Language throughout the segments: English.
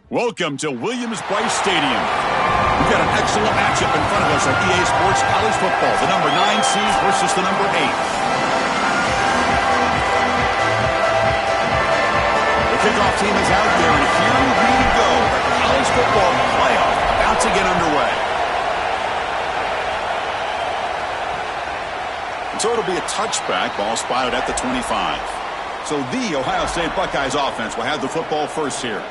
Welcome to Williams-Brice Stadium. We've got an excellent matchup in front of us on EA Sports College Football. The number 9 seed versus the number 8. The kickoff team is out there, and here we go. The college football playoff about to get underway. And so it'll be a touchback. Ball spotted at the 25. So the Ohio State Buckeyes offense will have the football first here.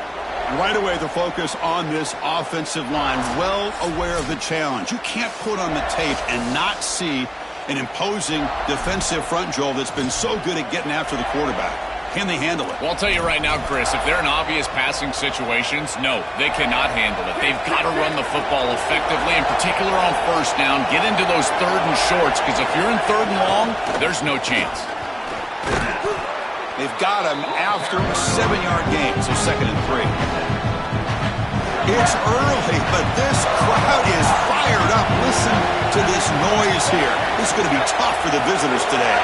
Right away, the focus on this offensive line, well aware of the challenge. You can't put on the tape and not see an imposing defensive front, Joel, that's been so good at getting after the quarterback. Can they handle it? Well, I'll tell you right now, Chris, if they're in obvious passing situations, no, they cannot handle it. They've got to run the football effectively, in particular on first down. Get into those third and shorts, because if you're in third and long, there's no chance. They've got him after a 7-yard gain, so 2nd and 3. It's early, but this crowd is fired up. Listen to this noise here. This is going to be tough for the visitors today.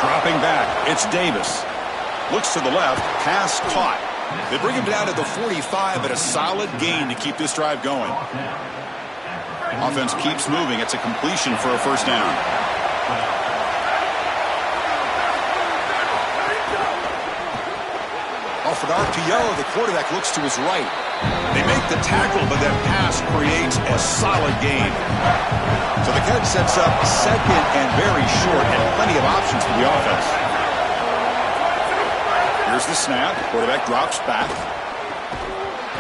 Dropping back, it's Davis. Looks to the left, pass caught. They bring him down to the 45, but a solid gain to keep this drive going. Offense keeps moving. It's a completion for a first down. Off an RPO, the quarterback looks to his right. They make the tackle, but that pass creates a solid gain. So the catch sets up 2nd and very short, and plenty of options for the offense. Here's the snap. Quarterback drops back.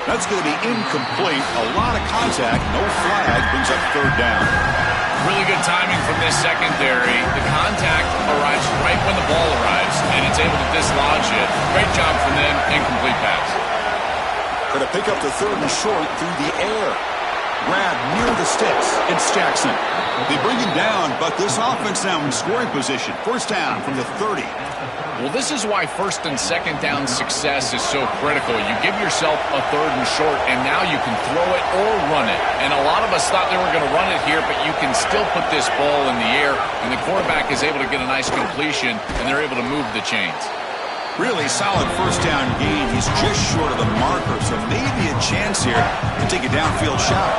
That's going to be incomplete. A lot of contact. No flag. Brings up 3rd down. Really good timing from this secondary. The contact arrives right when the ball arrives, and it's able to dislodge it. Great job from them. Incomplete pass. Going to pick up the 3rd and short through the air. Grab near the sticks. It's Jackson. They bring him down, but this offense now in scoring position. First down from the 30. Well, this is why 1st and 2nd down success is so critical. You give yourself a 3rd and short, and now you can throw it or run it. And a lot of us thought they were going to run it here, but you can still put this ball in the air, and the quarterback is able to get a nice completion, and they're able to move the chains. Really solid first down gain. He's just short of the marker, so maybe a chance here to take a downfield shot.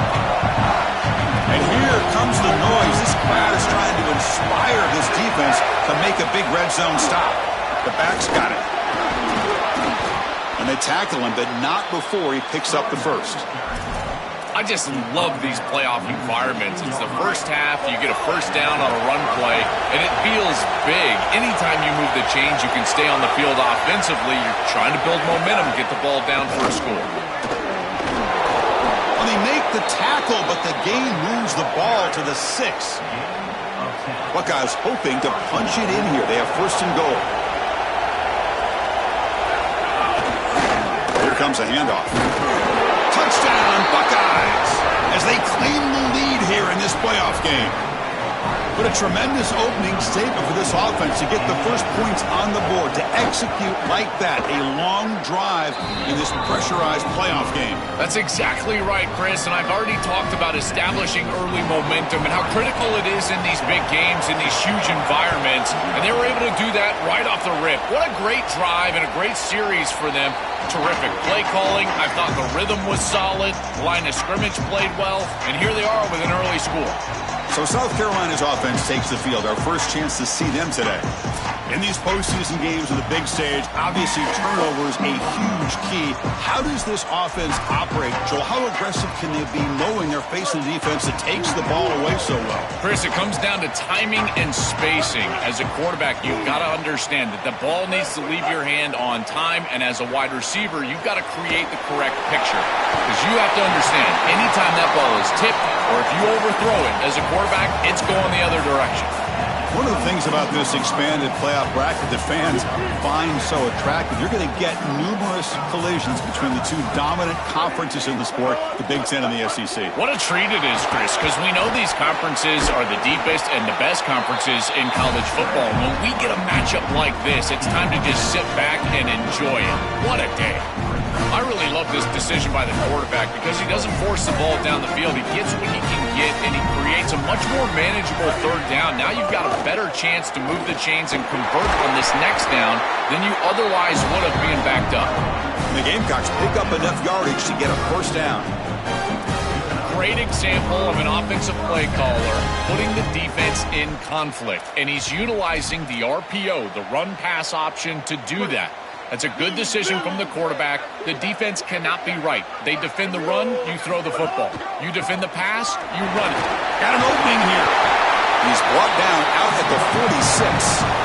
And here comes the noise. This crowd is trying to inspire this defense to make a big red zone stop. The back's got it. And they tackle him, but not before he picks up the first. I just love these playoff environments. It's the first half, you get a first down on a run play, and it feels big. Anytime you move the chains, you can stay on the field offensively. You're trying to build momentum, get the ball down for a score. Well, they make the tackle, but the gain moves the ball to the 6. Buckeyes hoping to punch it in here. They have 1st and goal. Here comes a handoff. Touchdown, Buckeyes, as they claim the lead here in this playoff game. But a tremendous opening statement for this offense to get the first points on the board, to execute like that, a long drive in this pressurized playoff game. That's exactly right, Chris, and I've already talked about establishing early momentum and how critical it is in these big games, in these huge environments, and they were able to do that right off the rip. What a great drive and a great series for them. Terrific play calling. I thought the rhythm was solid. The line of scrimmage played well, and here they are with an early score. So South Carolina's offense takes the field. Our first chance to see them today. In these postseason games on the big stage, obviously turnovers a huge key. How does this offense operate, Joel? How aggressive can they be knowing they're facing a defense that takes the ball away so well? Chris, it comes down to timing and spacing. As a quarterback, you've got to understand that the ball needs to leave your hand on time, and as a wide receiver, you've got to create the correct picture. Because you have to understand, anytime that ball is tipped or if you overthrow it as a quarterback, it's going the other direction. One of the things about this expanded playoff bracket that fans find so attractive, you're going to get numerous collisions between the two dominant conferences in the sport, the Big Ten and the SEC. What a treat it is, Chris, because we know these conferences are the deepest and the best conferences in college football. When we get a matchup like this, it's time to just sit back and enjoy it. What a day. I really love this decision by the quarterback because he doesn't force the ball down the field. He gets what he can get, and he creates a much more manageable 3rd down. Now you've got a better chance to move the chains and convert on this next down than you otherwise would have being backed up. And the Gamecocks pick up enough yardage to get a first down. Great example of an offensive play caller putting the defense in conflict. And he's utilizing the RPO, the run-pass option, to do that. That's a good decision from the quarterback. The defense cannot be right. They defend the run, you throw the football. You defend the pass, you run it. Got an opening here. He's brought down out at the 46.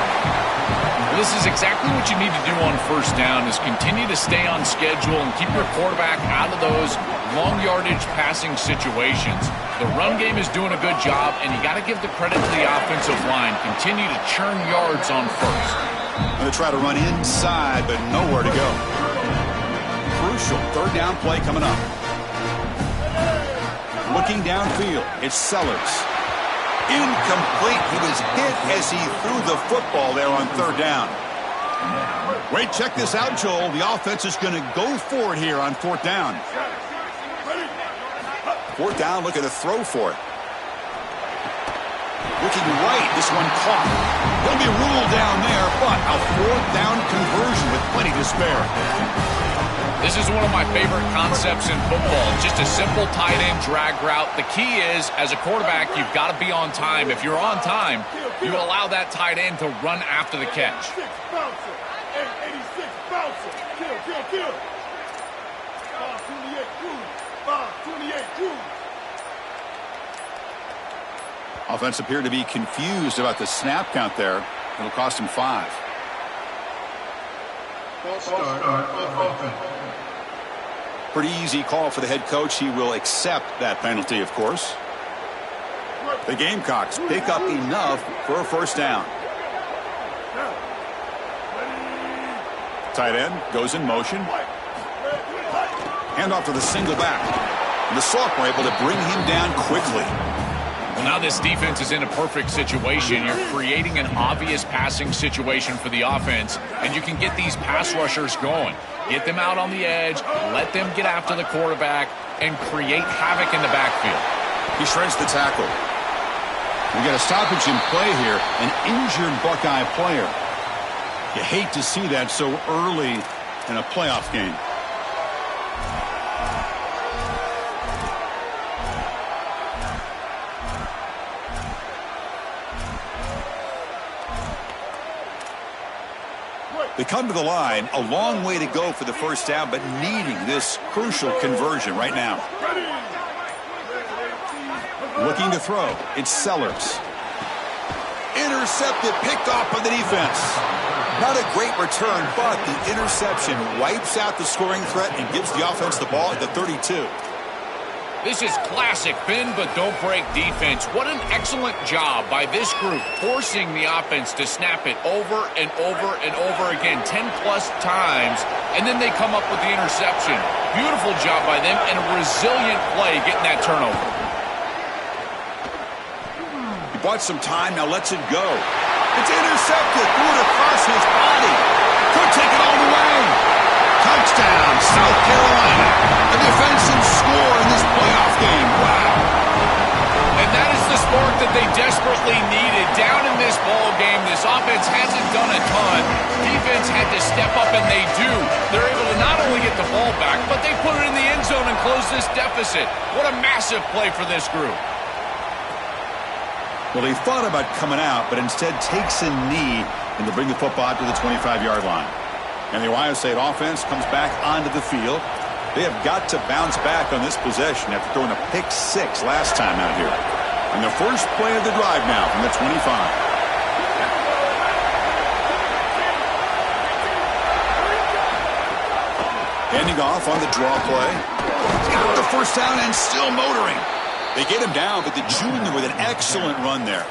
This is exactly what you need to do on first down, is continue to stay on schedule and keep your quarterback out of those long yardage passing situations. The run game is doing a good job, and you got to give the credit to the offensive line. Continue to churn yards on first. Going to try to run inside, but nowhere to go. Crucial third down play coming up. Looking downfield, it's Sellers. Incomplete. He was hit as he threw the football there on third down. Wait, check this out, Joel. The offense is going to go for it here on fourth down. Fourth down, looking to throw for it. Looking right, this one caught. He'll be ruled down there, but a fourth down conversion with plenty to spare. This is one of my favorite concepts in football. Just a simple tight end drag route. The key is, as a quarterback, you've got to be on time. If you're on time, you allow that tight end to run after the catch. Offense appeared to be confused about the snap count there. It'll cost him 5. Pretty easy call for the head coach. He will accept that penalty, of course. The Gamecocks pick up enough for a first down. Tight end goes in motion. Hand off to the single back. And the Sophomore able to bring him down quickly. Well, now this defense is in a perfect situation. You're creating an obvious passing situation for the offense, and you can get these pass rushers going. Get them out on the edge, let them get after the quarterback, and create havoc in the backfield. He shreds the tackle. We got a stoppage in play here, an injured Buckeye player. You hate to see that so early in a playoff game. They come to the line, a long way to go for the first down, but needing this crucial conversion right now. Looking to throw, it's Sellers. Intercepted, picked off by the defense. Not a great return, but the interception wipes out the scoring threat and gives the offense the ball at the 32. This is classic bend but don't break defense. What an excellent job by this group, forcing the offense to snap it over and over and over again, 10-plus times, and then they come up with the interception. Beautiful job by them, and a resilient play getting that turnover. He bought some time, now lets it go. It's intercepted, threw it across his body. Could take it all the way. Touchdown, South Carolina. A defensive score in this playoff game. Wow. And that is the spark that they desperately needed. Down in this ball game, this offense hasn't done a ton. Defense had to step up, and they do. They're able to not only get the ball back, but they put it in the end zone and close this deficit. What a massive play for this group. Well, he thought about coming out, but instead takes a knee and to bring the football out to the 25-yard line. And the Ohio State offense comes back onto the field. They have got to bounce back on this possession after throwing a pick 6 last time out here. And the first play of the drive now from the 25. Handing off on the draw play. He's got the first down and still motoring. They get him down, but the junior with an excellent run there.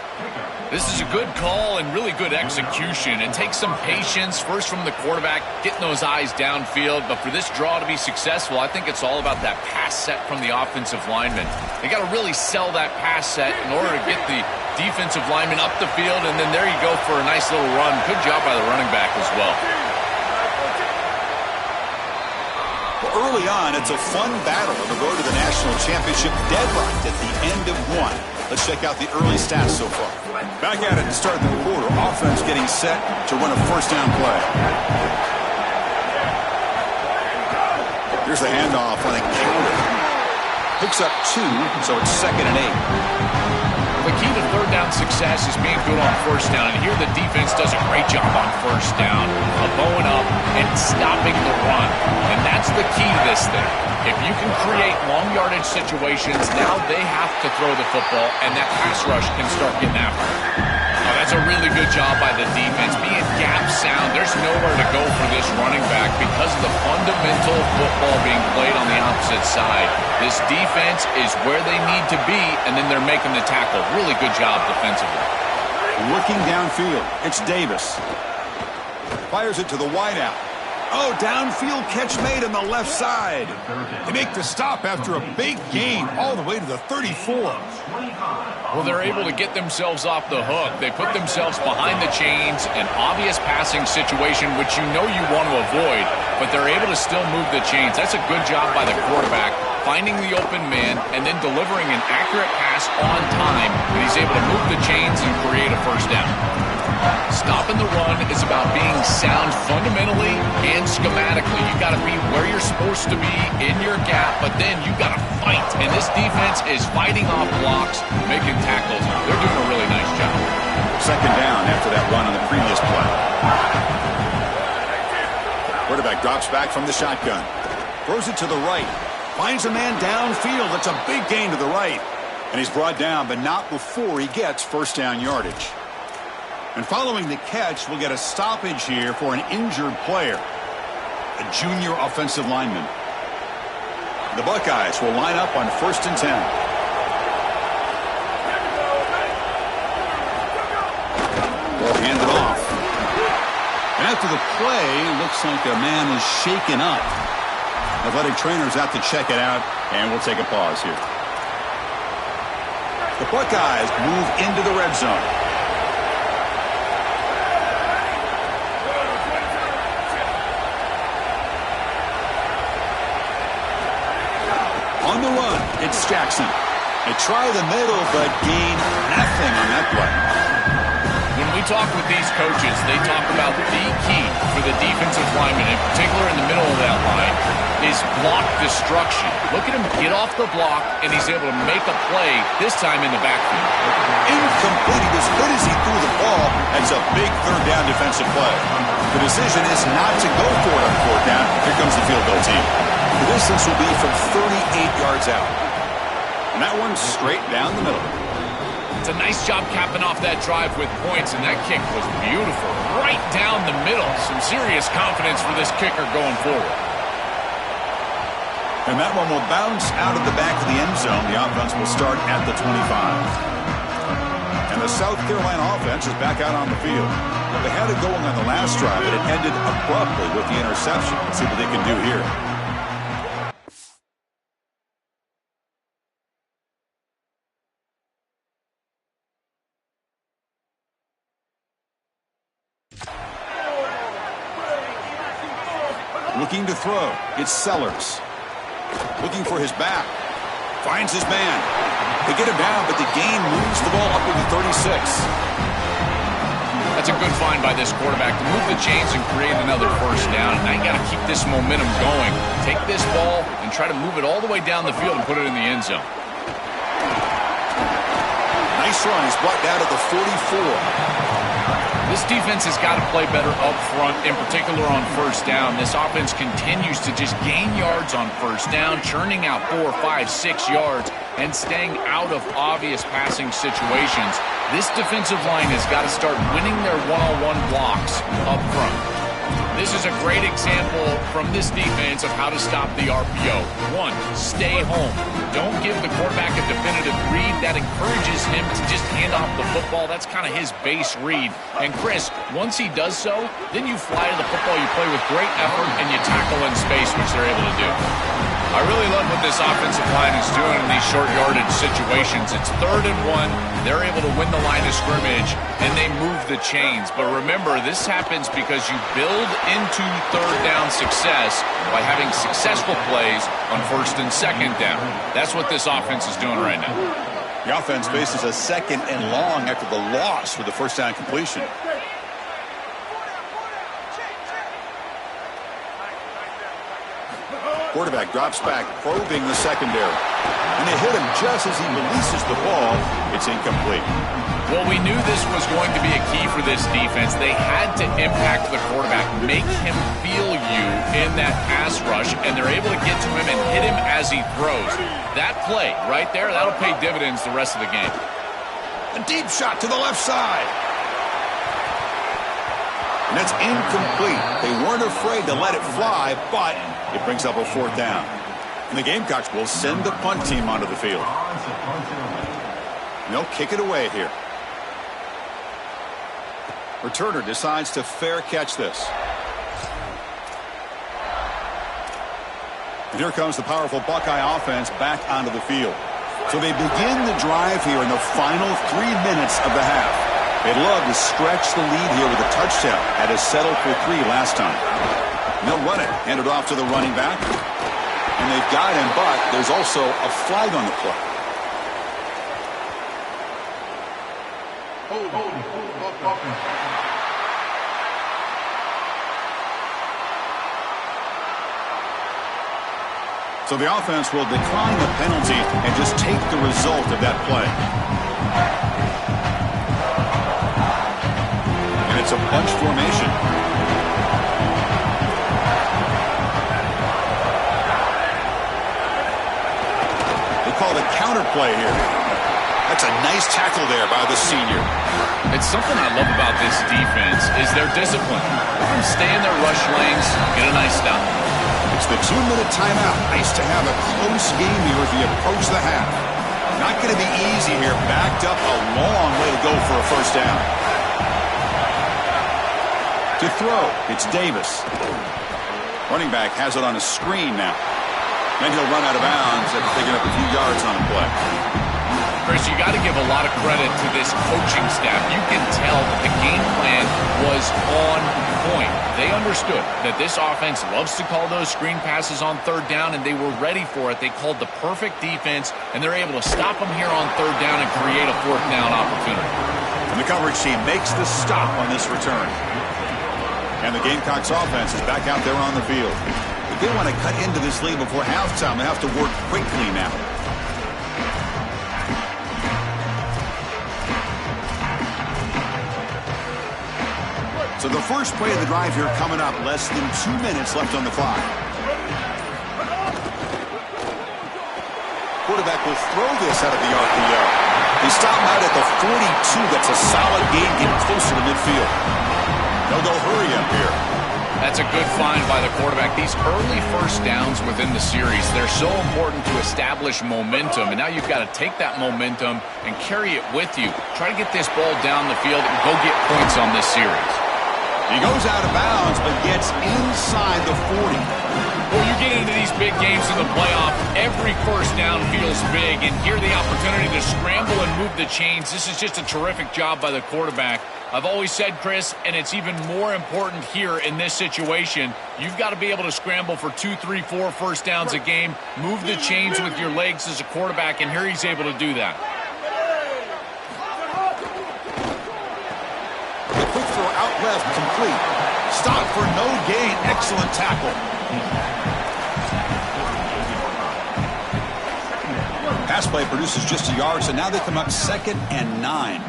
This is a good call and really good execution. It takes some patience, first from the quarterback, getting those eyes downfield. But for this draw to be successful, I think it's all about that pass set from the offensive lineman. They got to really sell that pass set in order to get the defensive lineman up the field, and then there you go for a nice little run. Good job by the running back as well. Well, early on, it's a fun battle on the road to the national championship, deadlocked at the end of one. Let's check out the early stats so far. Back at it to start the quarter. Offense getting set to run a first down play. Here's the handoff on a counter. Picks up 2, so it's 2nd and 8. The key to third down success is being good on first down, and here the defense does a great job on first down, bowing up and stopping the run, and that's the key to this thing. If you can create long yardage situations, now they have to throw the football, and that pass rush can start getting after it. Oh, that's a really good job by the defense. Being gap sound, there's nowhere to go for this running back because of the fundamental football being played on the opposite side. This defense is where they need to be, and then they're making the tackle. Really good job defensively. Looking downfield, it's Davis. Fires it to the wideout. Oh, downfield catch made on the left side. They make the stop after a big gain all the way to the 34. Well, they're able to get themselves off the hook. They put themselves behind the chains, an obvious passing situation, which you know you want to avoid, but they're able to still move the chains. That's a good job by the quarterback, finding the open man and then delivering an accurate pass on time, and he's able to move the chains and create a first down. Stopping the run is about being sound fundamentally and schematically. You got to be where you're supposed to be in your gap, but then you got to fight. And this defense is fighting off blocks, making tackles. They're doing a really nice job. 2nd down after that run on the previous play. Quarterback drops back from the shotgun. Throws it to the right. Finds a man downfield. That's a big gain to the right. And he's brought down, but not before he gets first down yardage. And following the catch, we'll get a stoppage here for an injured player, a junior offensive lineman. The Buckeyes will line up on 1st and 10. Ball handed off. And after the play, looks like a man is shaken up. Athletic trainers out to check it out, and we'll take a pause here. The Buckeyes move into the red zone. On the run, it's Jackson. They try the middle, but gain nothing on that play. When we talk with these coaches, they talk about the key for the defensive lineman, in particular in the middle of that line, is block destruction. Look at him get off the block, and he's able to make a play, this time in the backfield. Incomplete. As good as he threw the ball, that's a big third down defensive play. The decision is not to go for it on 4th down. Here comes the field goal team. The distance will be from 38 yards out. And that one's straight down the middle. It's a nice job capping off that drive with points, and that kick was beautiful. Right down the middle. Some serious confidence for this kicker going forward. And that one will bounce out of the back of the end zone. The offense will start at the 25. And the South Carolina offense is back out on the field. They had it going on the last drive, but it ended abruptly with the interception. Let's see what they can do here. Looking to throw. It's Sellers. Looking for his back. Finds his man. They get him down, but the gain moves the ball up to the 36. That's a good find by this quarterback to move the chains and create another first down. And now you got to keep this momentum going. Take this ball and try to move it all the way down the field and put it in the end zone. Nice run. He's brought down to the 44. This defense has got to play better up front, in particular on first down. This offense continues to just gain yards on first down, churning out 4, 5, 6 yards, and staying out of obvious passing situations. This defensive line has got to start winning their one-on-one blocks up front. This is a great example from this defense of how to stop the RPO. 1, stay home. Don't give the quarterback a definitive read. That encourages him to just hand off the football. That's kind of his base read. And Chris, once he does so, then you fly to the football, you play with great effort, and you tackle in space, which they're able to do. I really love what this offensive line is doing in these short yardage situations. It's 3rd and 1. They're able to win the line of scrimmage, and they move the chains. But remember, this happens because you build into third down success by having successful plays on 1st and 2nd down. That's what this offense is doing right now. The offense faces a 2nd and long after the loss with the first down completion. Quarterback drops back, probing the secondary. And they hit him just as he releases the ball. It's incomplete. Well, we knew this was going to be a key for this defense. They had to impact the quarterback, make him feel you in that pass rush, and they're able to get to him and hit him as he throws. That play right there, that'll pay dividends the rest of the game. A deep shot to the left side. And that's incomplete. They weren't afraid to let it fly, but it brings up a 4th down. And the Gamecocks will send the punt team onto the field. And they'll kick it away here. Returner decides to fair catch this. And here comes the powerful Buckeye offense back onto the field. So they begin the drive here in the final 3 minutes of the half. They'd love to stretch the lead here with a touchdown. Had us settled for 3 last time. And they'll run it. Hand it off to the running back. And they've got him, but there's also a flag on the play. So the offense will decline the penalty and just take the result of that play. And it's a bunch formation. They call the counter play here. That's a nice tackle there by the senior. It's something I love about this defense is their discipline. Let them stay in their rush lanes, get a nice stop. It's the 2-minute timeout. Nice to have a close game here as we approach the half. Not going to be easy here. Backed up a long way to go for a 1st down. To throw, it's Davis. Running back has it on a screen now. Then he'll run out of bounds after picking up a few yards on the play. Chris, you got to give a lot of credit to this coaching staff. You can tell that the game plan was on point. They understood that this offense loves to call those screen passes on 3rd down, and they were ready for it. They called the perfect defense, and they're able to stop them here on 3rd down and create a 4th down opportunity. And the coverage team makes the stop on this return. And the Gamecocks offense is back out there on the field. If they want to cut into this lead before halftime, they have to work quickly now. So the first play of the drive here coming up. Less than 2 minutes left on the clock. Quarterback will throw this out of the RPO. They stop him out at the 42. That's a solid gain, getting closer to midfield. They'll go hurry up here. That's a good find by the quarterback. These early 1st downs within the series, they're so important to establish momentum. And now you've got to take that momentum and carry it with you. Try to get this ball down the field and go get points on this series. He goes out of bounds, but gets inside the 40. Well, you get into these big games in the playoff, every 1st down feels big, and here the opportunity to scramble and move the chains. This is just a terrific job by the quarterback. I've always said, Chris, and it's even more important here in this situation, you've got to be able to scramble for 2, 3, 4 1st downs a game, move the chains with your legs as a quarterback, and here he's able to do that. Quick throw out left, complete. Stop for no gain. Excellent tackle. Pass play produces just a yard, so now they come up 2nd and 9.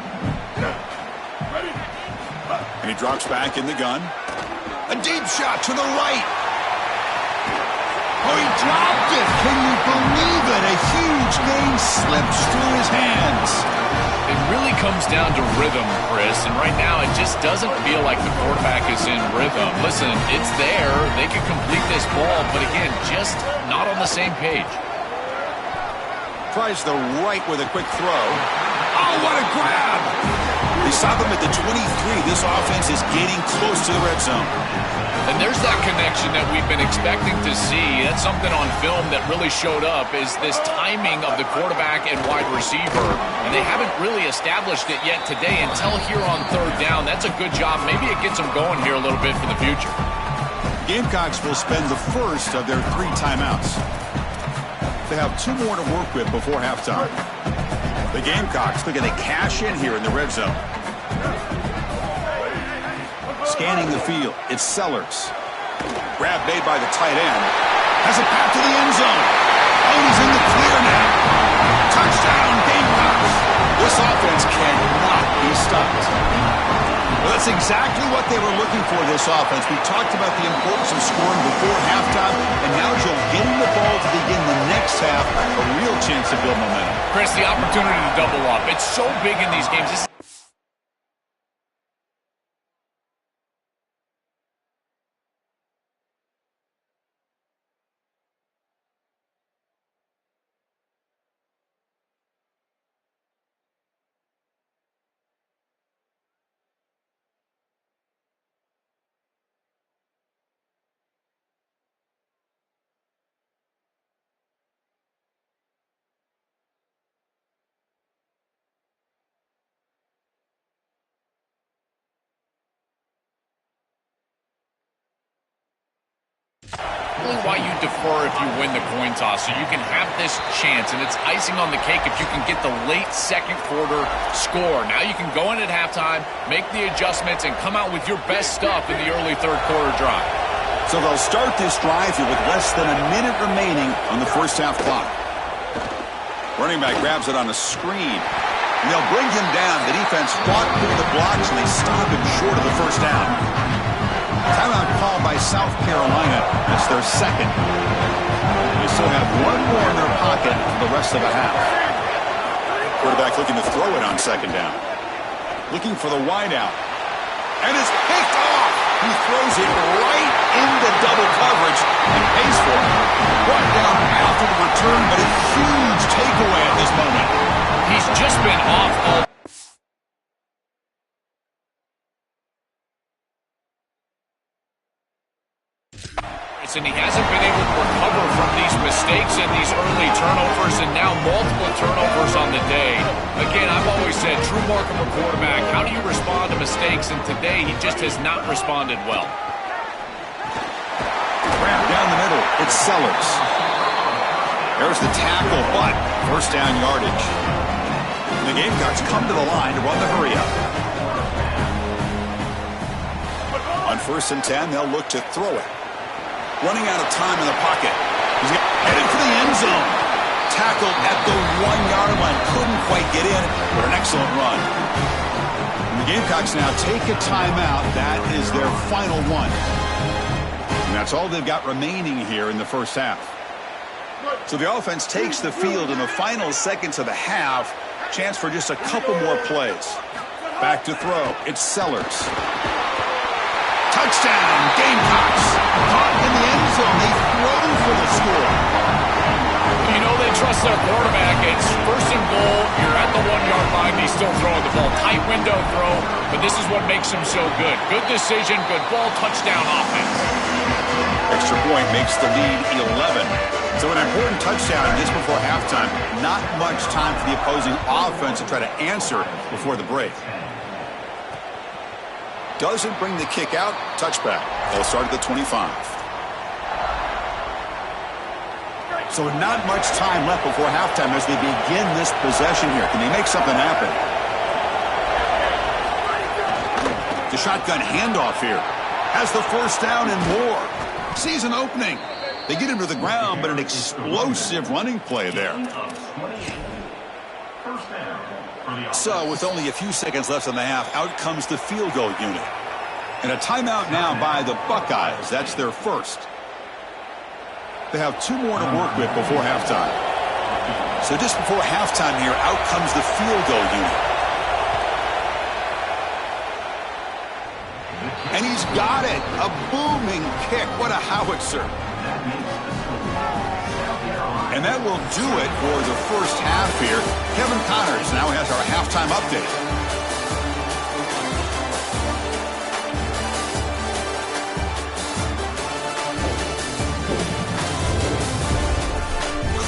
And he drops back in the gun. A deep shot to the right. Oh, he dropped it. Can you believe it? A huge gain slips through his hands. It really comes down to rhythm, Chris, and right now it just doesn't feel like the quarterback is in rhythm. Listen, it's there. They can complete this ball, but again, just not on the same page. Tries the right with a quick throw. Oh, what a grab! They stop him at the 23. This offense is getting close to the red zone. And there's that connection that we've been expecting to see. That's something on film that really showed up, is this timing of the quarterback and wide receiver. And they haven't really established it yet today until here on 3rd down. That's a good job. Maybe it gets them going here a little bit for the future. Gamecocks will spend the first of their 3 timeouts. They have 2 more to work with before halftime. The Gamecocks looking to cash in here in the red zone. Scanning the field, it's Sellers. Grab made by the tight end. Has a path to the end zone. Oh, he's in the clear now. Touchdown, Gamecocks. This offense cannot be stopped. Well, that's exactly what they were looking for, this offense. We talked about the importance of scoring before halftime, and now Joe getting the ball to begin the next half, a real chance to build momentum. Chris, the opportunity to double up. It's so big in these games. Why you defer if you win the coin toss, so you can have this chance, and it's icing on the cake if you can get the late second quarter score. Now you can go in at halftime, make the adjustments, and come out with your best stuff in the early third quarter drive. So they'll start this drive here with less than a minute remaining on the first half clock. Running back grabs it on a screen, and they'll bring him down. The defense fought through the blocks, and they stop him short of the first down. Timeout called by South Carolina. That's their second. They still have one more in their pocket for the rest of the half. Quarterback looking to throw it on second down. Looking for the wideout. And it's picked off. He throws it right into double coverage and pays for it. Brought down after the return, but a huge takeaway at this moment. He's just been off all and he hasn't been able to recover from these mistakes and these early turnovers, and now multiple turnovers on the day. Again, I've always said, true mark of a quarterback, how do you respond to mistakes? And today, he just has not responded well. Grab down the middle. It's Sellers. There's the tackle, but first down yardage. The Gamecocks come to the line to run the hurry up. On 1st and 10, they'll look to throw it. Running out of time in the pocket. He's headed for the end zone. Tackled at the 1-yard line. Couldn't quite get in, but an excellent run. And the Gamecocks now take a timeout. That is their final one. And that's all they've got remaining here in the first half. So the offense takes the field in the final seconds of the half. Chance for just a couple more plays. Back to throw. It's Sellers. Touchdown, Gamecocks. Caught in the end zone. They throw for the score. You know they trust their quarterback. It's 1st and goal. You're at the 1-yard line. He's still throwing the ball. Tight window throw, but this is what makes him so good. Good decision, good ball, touchdown offense. Extra point makes the lead 11. So an important touchdown just before halftime. Not much time for the opposing offense to try to answer before the break. Doesn't bring the kick out. Touchback. They'll start at the 25. So not much time left before halftime as they begin this possession here. Can they make something happen? The shotgun handoff here. Has the first down and more. Season opening. They get him to the ground, but an explosive running play there. So with only a few seconds left in the half, out comes the field goal unit. And a timeout now by the Buckeyes. That's their first. They have 2 more to work with before halftime. So just before halftime here, out comes the field goal unit. And he's got it. A booming kick. What a howitzer. And that will do it for the first half here. Kevin Connors now has our halftime update.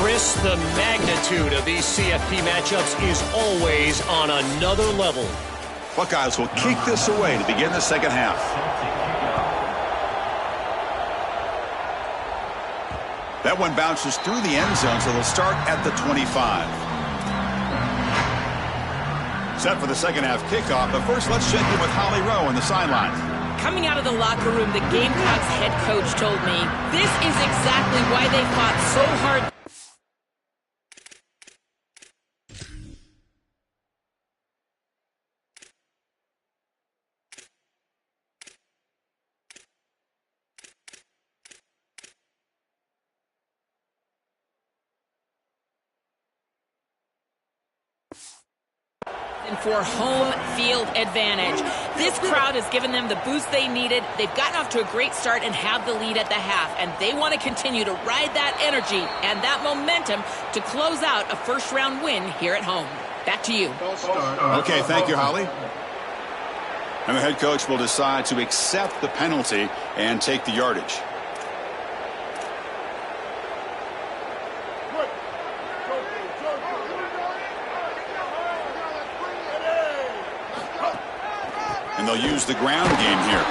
Chris, the magnitude of these CFP matchups is always on another level. Buckeyes will kick this away to begin the second half. That one bounces through the end zone, so they'll start at the 25. Set for the second half kickoff, but first let's check in with Holly Rowe on the sideline. Coming out of the locker room, the Gamecocks head coach told me, this is exactly why they fought so hard. For home field advantage. This crowd has given them the boost they needed. They've gotten off to a great start and have the lead at the half, and they want to continue to ride that energy and that momentum to close out a first-round win here at home. Back to you. Okay, thank you, Holly. And the head coach will decide to accept the penalty and take the yardage. And they'll use the ground game here.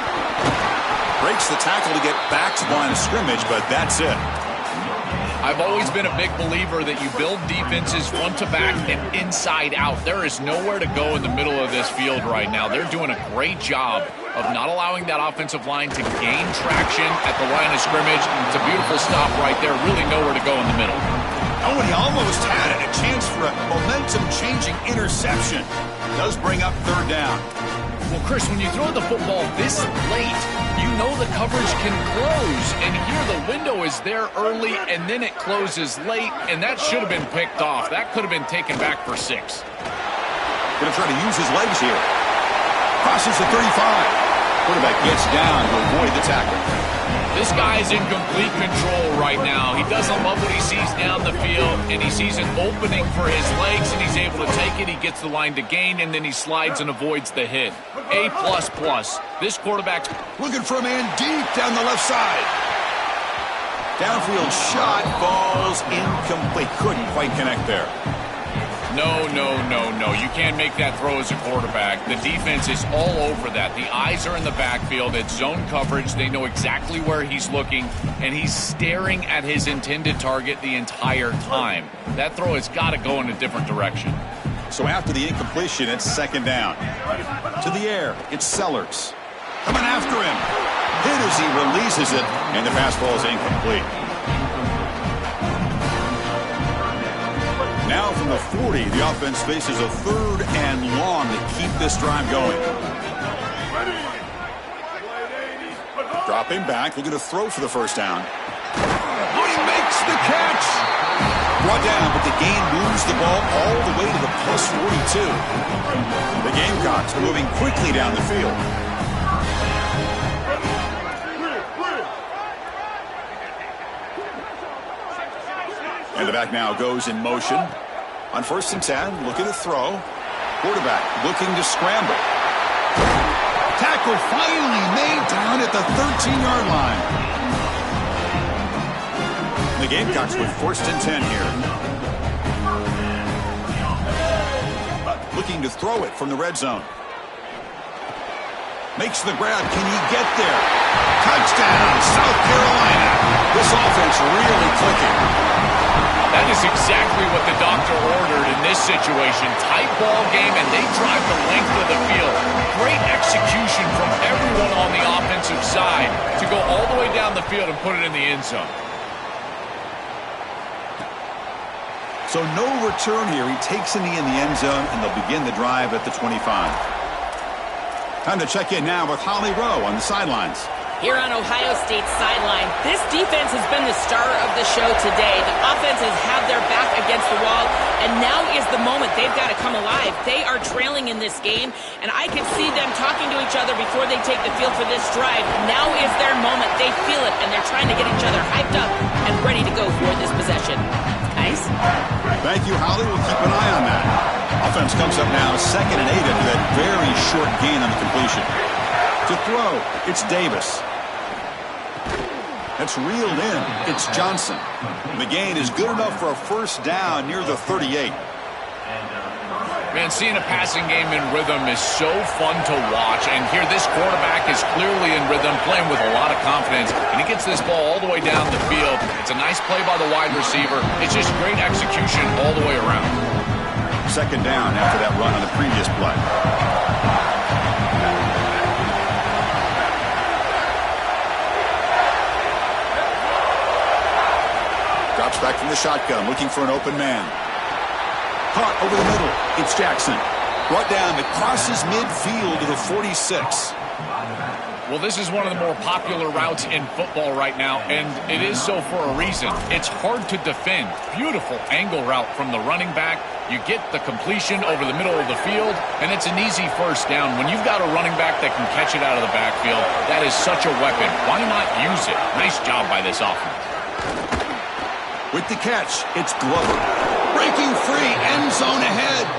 Breaks the tackle to get back to the line of scrimmage, but that's it. I've always been a big believer that you build defenses front to back and inside out. There is nowhere to go in the middle of this field right now. They're doing a great job of not allowing that offensive line to gain traction at the line of scrimmage. It's a beautiful stop right there. Really nowhere to go in the middle. Oh, and he almost had it. A chance for a momentum-changing interception. Does bring up third down. Well, Chris, when you throw the football this late, you know the coverage can close. And here the window is there early, and then it closes late, and that should have been picked off. That could have been taken back for 6. Going to try to use his legs here. Crosses the 35. Quarterback gets down to avoid the tackle. This guy is in complete control right now. He doesn't love what he sees down the field, and he sees an opening for his legs, and he's able to take it. He gets the line to gain, and then he slides and avoids the hit. A++. This quarterback's looking for a man deep down the left side. Downfield shot falls incomplete. Couldn't quite connect there. No. You can't make that throw as a quarterback. The defense is all over that. The eyes are in the backfield. It's zone coverage. They know exactly where he's looking, and he's staring at his intended target the entire time. That throw has got to go in a different direction. So after the incompletion, it's second down. To the air, it's Sellers. Coming after him. Hit as he releases it, and the pass ball is incomplete. Now from the 40, the offense faces a third and long to keep this drive going. Dropping back, looking to throw for the first down. Oh, he makes the catch! Brought down, but the gain moves the ball all the way to the plus 42. The Gamecocks are moving quickly down the field. And the back now goes in motion. On 1st and 10, looking to throw. Quarterback looking to scramble. Tackle finally made down at the 13-yard line. The Gamecocks with 1st and 10 here. Looking to throw it from the red zone. Makes the grab. Can he get there? Touchdown, South Carolina. This offense really clicking. That is exactly what the doctor ordered in this situation. Tight ball game, and they drive the length of the field. Great execution from everyone on the offensive side to go all the way down the field and put it in the end zone. So no return here. He takes in the end zone, and they'll begin the drive at the 25. Time to check in now with Holly Rowe on the sidelines. Here on Ohio State's sideline, this defense has been the star of the show today. The offense has had their back against the wall, and now is the moment they've got to come alive. They are trailing in this game, and I can see them talking to each other before they take the field for this drive. Now is their moment. They feel it, and they're trying to get each other hyped up and ready to go for this possession. Guys? Thank you, Holly. We'll keep an eye on that. Offense comes up now 2nd and 8 after that very short gain on the completion. To throw, it's Davis. That's reeled in. It's Johnson. The gain is good enough for a first down near the 38. Man, seeing a passing game in rhythm is so fun to watch. And here this quarterback is clearly in rhythm, playing with a lot of confidence. And he gets this ball all the way down the field. It's a nice play by the wide receiver. It's just great execution all the way around. Second down after that run on the previous play. Drops back from the shotgun, looking for an open man. Caught over the middle. It's Jackson. Brought down. It crosses midfield to the 46. Well, this is one of the more popular routes in football right now, and it is so for a reason. It's hard to defend. Beautiful angle route from the running back. You get the completion over the middle of the field, and it's an easy first down. When you've got a running back that can catch it out of the backfield, that is such a weapon. Why not use it? Nice job by this offense. With the catch, it's Glover. Breaking free, end zone ahead.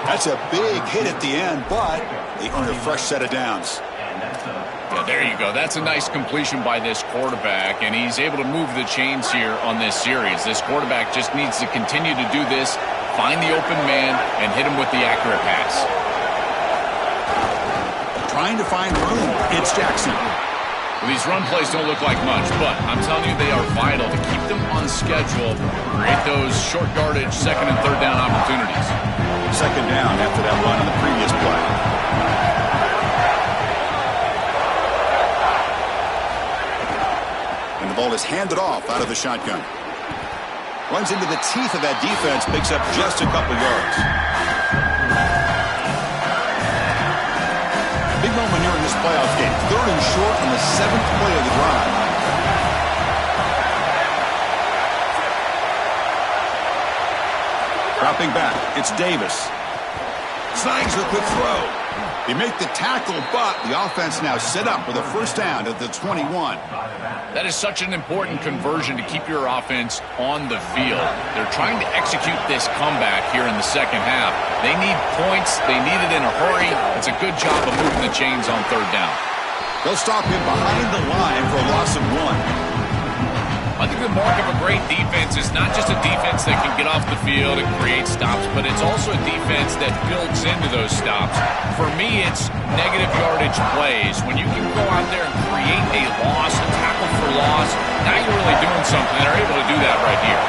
That's a big hit at the end, but they earn a fresh set of downs. Yeah, there you go. That's a nice completion by this quarterback, and he's able to move the chains here on this series. This quarterback just needs to continue to do this, find the open man, and hit him with the accurate pass. Trying to find room. It's Jackson. Well, these run plays don't look like much, but I'm telling you they are vital to keep them on schedule, create those short yardage second and third down opportunities. Second down after that run in the previous play. The ball is handed off out of the shotgun. Runs into the teeth of that defense, picks up just a couple yards. Big moment here in this playoff game. 3rd and short on the 7th play of the drive. Dropping back, it's Davis. Snags the quick throw. They make the tackle, but the offense now set up with a first down at the 21. That is such an important conversion to keep your offense on the field. They're trying to execute this comeback here in the second half. They need points. They need it in a hurry. It's a good job of moving the chains on third down. They'll stop him behind the line for a loss of 1. I think the mark of a great defense is not just a defense that can get off the field and create stops, but it's also a defense that builds into those stops. For me, it's negative yardage plays. When you can go out there and create a loss, a tackle for loss, now you're really doing something. They're able to do that right here.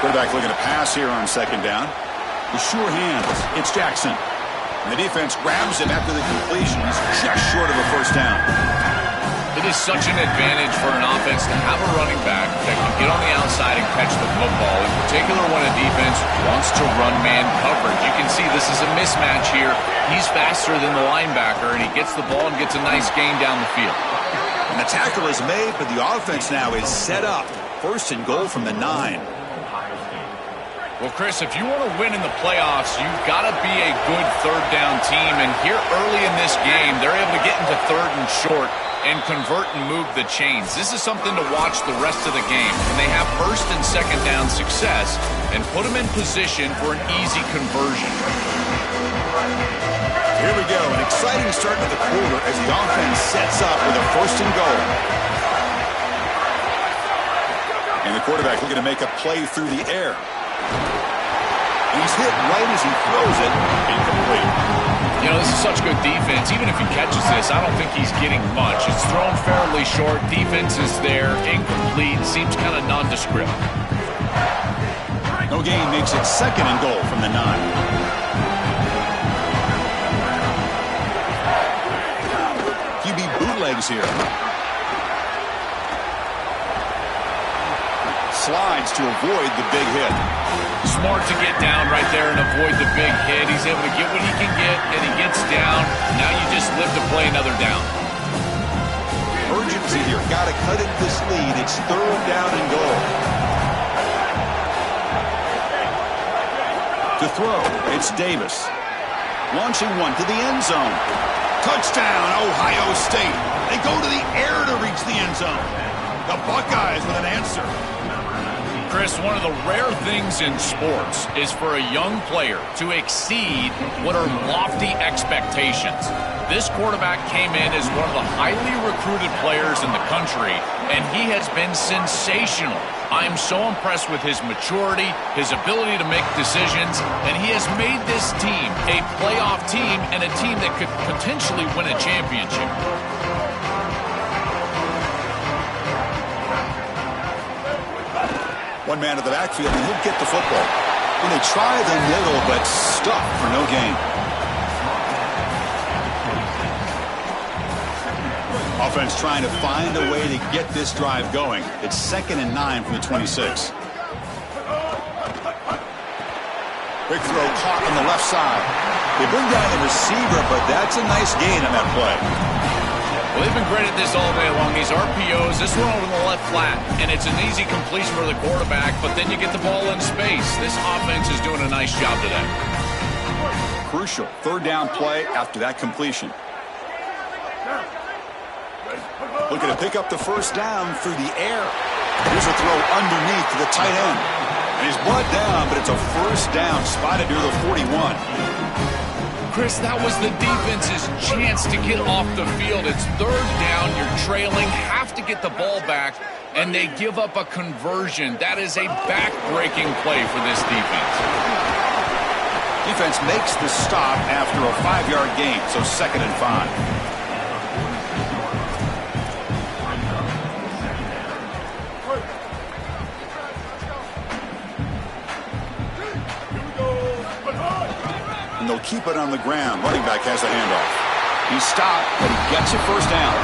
Quarterback looking to pass here on second down. With sure hands, it's Jackson. And the defense grabs him after the completion. He's just short of a first down. It is such an advantage for an offense to have a running back that can get on the outside and catch the football, in particular when a defense wants to run man coverage. You can see this is a mismatch here. He's faster than the linebacker, and he gets the ball and gets a nice gain down the field. And the tackle is made, but the offense now is set up. 1st and goal from the 9. Well, Chris, if you want to win in the playoffs, you've got to be a good third down team. And here early in this game, they're able to get into 3rd and short and convert and move the chains. This is something to watch the rest of the game. When they have 1st and 2nd down success and put them in position for an easy conversion. Here we go. An exciting start to the quarter as the offense sets up with a 1st and goal. And the quarterback looking to make a play through the air. He's hit right as he throws it. Incomplete. You know, this is such good defense. Even if he catches this, I don't think he's getting much. It's thrown fairly short. Defense is there. Incomplete. Seems kind of nondescript. No gain makes it 2nd and goal from the 9. QB bootlegs here. Slides to avoid the big hit. Smart to get down right there and avoid the big hit. He's able to get what he can get, and he gets down. Now you just live to play another down. Urgency here. Got to cut it this lead. It's 3rd down and goal. To throw, it's Davis. Launching one to the end zone. Touchdown, Ohio State. They go to the air to reach the end zone. The Buckeyes with an answer. Chris, one of the rare things in sports is for a young player to exceed what are lofty expectations. This quarterback came in as one of the highly recruited players in the country, and he has been sensational. I am so impressed with his maturity, his ability to make decisions, and he has made this team a playoff team and a team that could potentially win a championship. One man to the backfield, and he'll get the football. When they try the middle, but stuck for no gain. Offense trying to find a way to get this drive going. It's 2nd and 9 from the 26. Big throw caught on the left side. They bring down the receiver, but that's a nice gain on that play. Well, they've been great at this all day long. These RPOs, this one over the left flat, and it's an easy completion for the quarterback, but then you get the ball in space. This offense is doing a nice job today. Crucial 3rd down play after that completion. Looking to pick up the 1st down through the air. Here's a throw underneath to the tight end. And he's brought down, but it's a 1st down spotted near the 41. Chris, that was the defense's chance to get off the field. It's 3rd down, you're trailing, have to get the ball back, and they give up a conversion. That is a back-breaking play for this defense. Defense makes the stop after a 5-yard gain, so 2nd and 5. And they'll keep it on the ground. Running back has a handoff. He's stopped, but he gets a 1st down.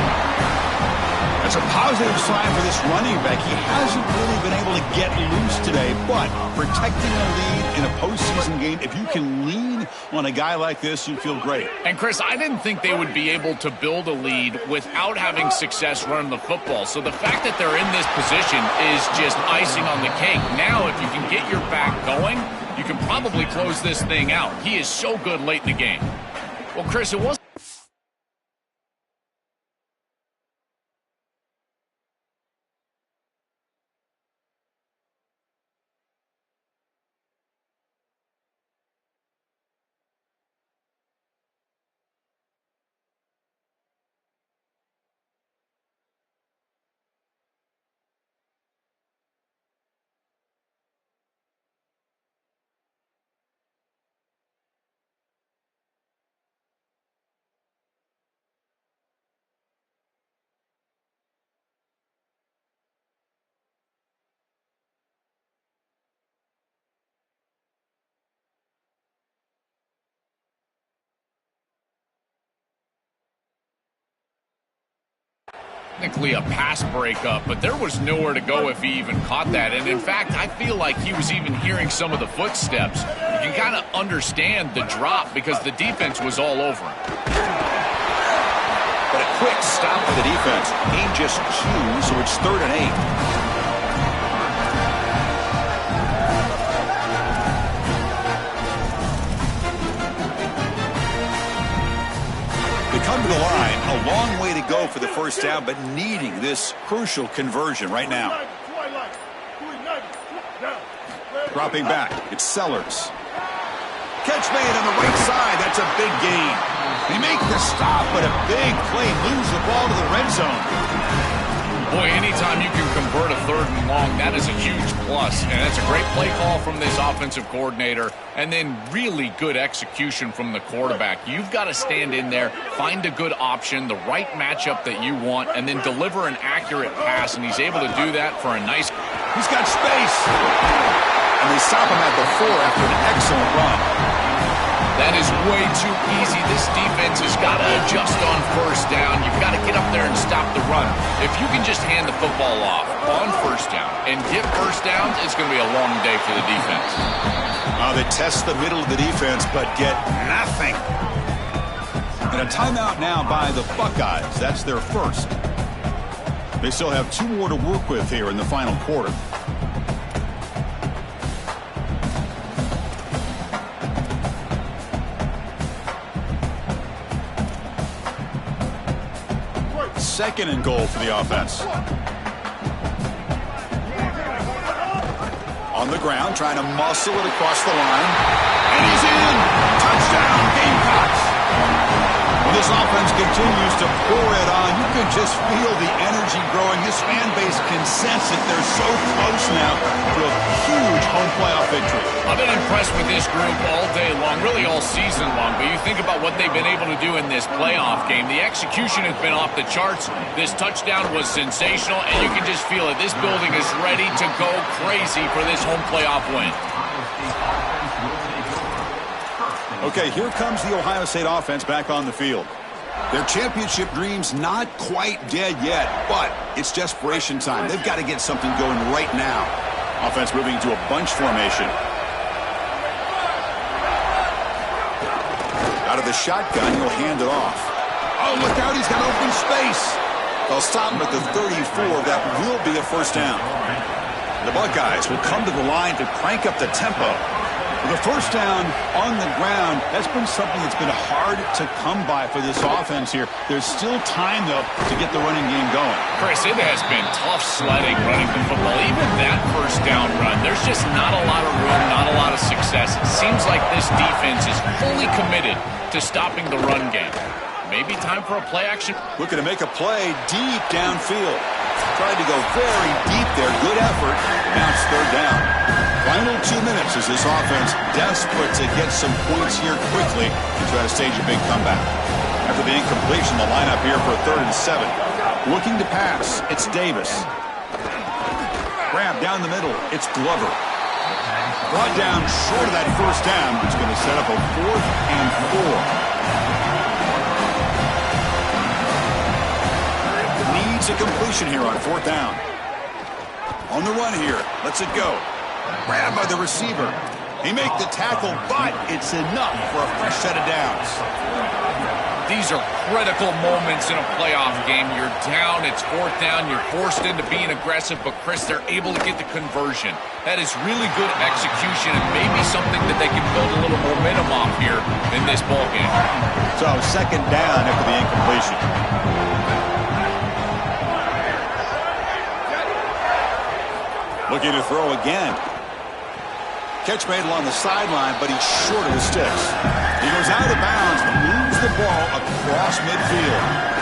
That's a positive sign for this running back. He hasn't really been able to get loose today, but protecting a lead in a postseason game, if you can lean on a guy like this, you feel great. And, Chris, I didn't think they would be able to build a lead without having success running the football. So the fact that they're in this position is just icing on the cake. Now, if you can get your back going, you can probably close this thing out. He is so good late in the game. Well, Chris, it wasn't. Technically a pass breakup, but there was nowhere to go if he even caught that. And in fact, I feel like he was even hearing some of the footsteps. You can kind of understand the drop because the defense was all over him. But a quick stop for the defense. Gain just 2, so it's 3rd and 8. Come to the line, a long way to go for the 1st down, but needing this crucial conversion right now. Dropping back, it's Sellers. Catch made on the right side, that's a big gain. They make the stop, but a big play moves the ball to the red zone. Boy, anytime you can convert a 3rd and long, that is a huge plus. And it's a great play call from this offensive coordinator. And then really good execution from the quarterback. You've got to stand in there, find a good option, the right matchup that you want, and then deliver an accurate pass. And he's able to do that for a nice... He's got space. And they stop him at the 4 after an excellent run. That is way too easy. This defense has got to adjust on 1st down. You've got to get up there and stop the run. If you can just hand the football off on 1st down and get 1st downs, it's going to be a long day for the defense. They test the middle of the defense, but get nothing. And a timeout now by the Buckeyes. That's their 1st. They still have 2 more to work with here in the final quarter. Second and goal for the offense. On the ground, trying to muscle it across the line. And he's in! Touchdown, Gamecocks! Well, this offense continues to pour it on. You can just feel the energy growing. This fan base can sense it. They're so close now to a huge home playoff victory. I've been impressed with this group all day long, really all season long. But you think about what they've been able to do in this playoff game. The execution has been off the charts. This touchdown was sensational, and you can just feel it. This building is ready to go crazy for this home playoff win. Okay, here comes the Ohio State offense back on the field. Their championship dream's not quite dead yet, but it's desperation time. They've got to get something going right now. Offense moving to a bunch formation. Out of the shotgun, he'll hand it off. Oh, look out, he's got open space. They'll stop him at the 34. That will be a first down. The Buckeyes will come to the line to crank up the tempo. The first down on the ground, that's been something that's been hard to come by for this offense here. There's still time, though, to get the running game going. Chris, it has been tough sledding running the football. Even that first down run, there's just not a lot of room, not a lot of success. It seems like this defense is fully committed to stopping the run game. Maybe time for a play action. Looking to make a play deep downfield. Tried to go very deep there. Good effort. Now it's third down. Final 2 minutes as this offense desperate to get some points here quickly to try to stage a big comeback. After the incompletion, the lineup here for a 3rd and 7. Looking to pass, it's Davis. Grab down the middle, it's Glover. Brought down short of that first down, which is going to set up a 4th and 4. Needs a completion here on 4th down. On the run here, lets it go. Grabbed by the receiver. He make the tackle, but it's enough for a fresh set of downs. These are critical moments in a playoff game. You're down, it's 4th down, you're forced into being aggressive, but Chris, they're able to get the conversion. That is really good execution and maybe something that they can build a little momentum off here in this ballgame. So, 2nd down after the incompletion. Looking to throw again. Catch made along the sideline, but he's short of the sticks. He goes out of bounds, but moves the ball across midfield.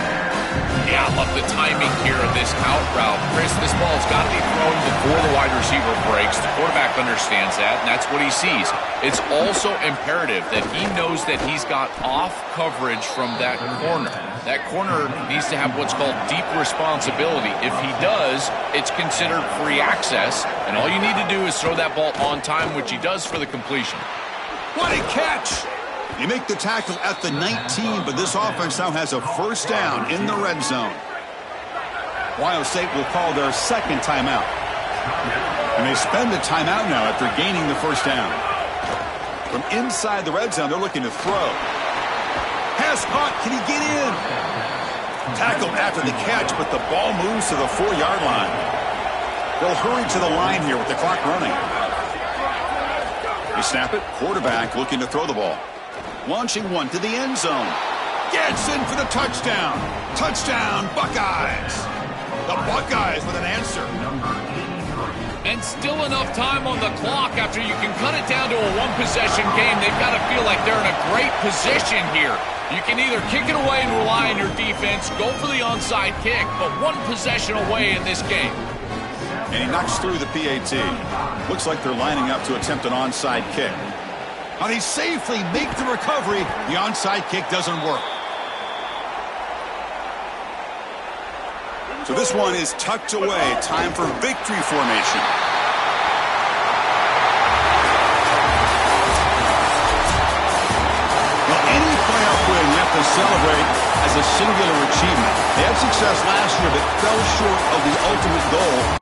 Yeah, I love the timing here of this out route. Chris, this ball's got to be thrown before the wide receiver breaks. The quarterback understands that, and that's what he sees. It's also imperative that he knows that he's got off coverage from that corner. That corner needs to have what's called deep responsibility. If he does, it's considered free access, and all you need to do is throw that ball on time, which he does for the completion. What a catch! You make the tackle at the 19, but this offense now has a first down in the red zone. Ohio State will call their 2nd timeout. And they spend the timeout now after gaining the first down. From inside the red zone, they're looking to throw. Pass caught. Can he get in? Tackled after the catch, but the ball moves to the 4-yard line. They'll hurry to the line here with the clock running. They snap it. Quarterback looking to throw the ball. Launching one to the end zone. Gets in for the touchdown. Touchdown, Buckeyes. The Buckeyes with an answer. And still enough time on the clock after you can cut it down to a one-possession game. They've got to feel like they're in a great position here. You can either kick it away and rely on your defense, go for the onside kick, but one possession away in this game. And he knocks through the PAT. Looks like they're lining up to attempt an onside kick. How they safely make the recovery. The onside kick doesn't work. So this one is tucked away. Time for victory formation. Well, any playoff win you have to celebrate as a singular achievement. They had success last year, but fell short of the ultimate goal.